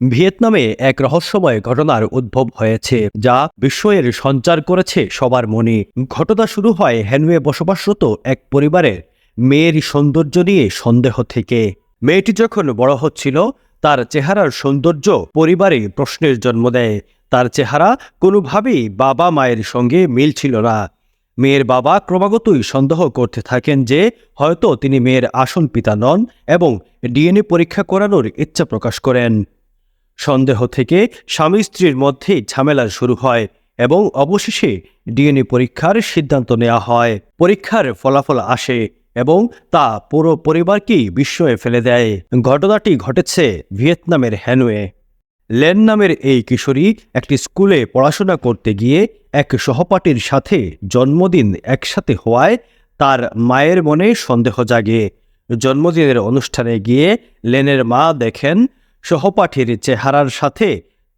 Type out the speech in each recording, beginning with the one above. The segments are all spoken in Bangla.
ভিয়েতনামে এক রহস্যময় ঘটনার উদ্ভব হয়েছে যা বিস্ময়ের সঞ্চার করেছে সবার মনে। ঘটনা শুরু হয় হ্যানয়ে বসবাসরত এক পরিবারের মেয়ের সৌন্দর্য নিয়ে সন্দেহ থেকে। মেয়েটি যখন বড় হচ্ছিল তার চেহারার সৌন্দর্য পরিবারে প্রশ্নের জন্ম দেয়। তার চেহারা কোনোভাবেই বাবা মায়ের সঙ্গে মিল ছিল না। মেয়ের বাবা ক্রমাগতই সন্দেহ করতে থাকেন যে হয়তো তিনি মেয়ের আসল পিতা নন এবং ডিএনএ পরীক্ষা করানোর ইচ্ছা প্রকাশ করেন। সন্দেহ থেকে স্বামী স্ত্রীর মধ্যে ঝামেলা শুরু হয় এবং অবশেষে ডিএনএ পরীক্ষার সিদ্ধান্ত নেওয়া হয়। পরীক্ষার ফলাফল আসে এবং তা পুরো পরিবারকেই বিস্ময়ে ফেলে দেয়। ঘটনাটি ঘটেছে ভিয়েতনামের হ্যানয়ে। লেন নামের এই কিশোরী একটি স্কুলে পড়াশোনা করতে গিয়ে এক সহপাঠীর সাথে জন্মদিন একসাথে হওয়ায় তার মায়ের মনে সন্দেহ জাগে। জন্মদিনের অনুষ্ঠানে গিয়ে লেনের মা দেখেন সহপাঠীর চেহারার সাথে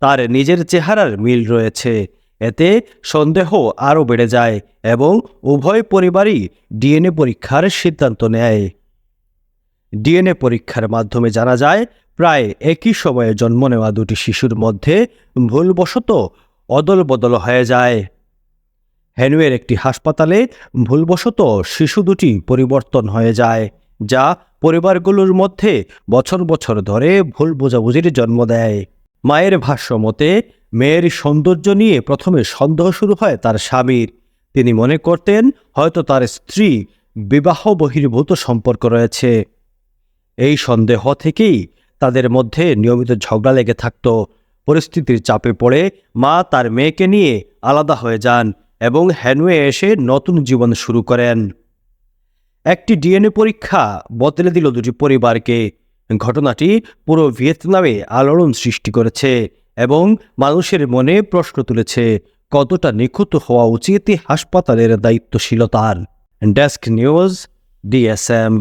তার নিজের চেহারার মিল রয়েছে। এতে সন্দেহ আরও বেড়ে যায় এবং উভয় পরিবারই ডিএনএ পরীক্ষার সিদ্ধান্ত নেয়। ডিএনএ পরীক্ষার মাধ্যমে জানা যায় প্রায় একই সময়ে জন্ম নেওয়া দুটি শিশুর মধ্যে ভুলবশত অদল বদল হয়ে যায়। হ্যানয়ের একটি হাসপাতালে ভুলবশত শিশু দুটি পরিবর্তন হয়ে যায়, যা পরিবারগুলোর মধ্যে বছর বছর ধরে ভুল বোঝাবুঝির জন্ম দেয়। মায়ের ভাষ্য মতে মেয়ের সৌন্দর্য নিয়ে প্রথমে সন্দেহ শুরু হয় তার স্বামীর। তিনি মনে করতেন হয়তো তার স্ত্রী বিবাহ বহির্ভূত সম্পর্ক রয়েছে। এই সন্দেহ থেকেই তাদের মধ্যে নিয়মিত ঝগড়া লেগে থাকত। পরিস্থিতির চাপে পড়ে মা তার মেয়েকে নিয়ে আলাদা হয়ে যান এবং হ্যানয়ে এসে নতুন জীবন শুরু করেন। একটি ডিএনএ পরীক্ষা বদলে দিল দুটি পরিবারকে। ঘটনাটি পুরো ভিয়েতনামে আলোড়ন সৃষ্টি করেছে এবং মানুষের মনে প্রশ্ন তুলেছে কতটা নিখুঁত হওয়া উচিত হাসপাতালের দায়িত্বশীলতার। Desk news, DSM।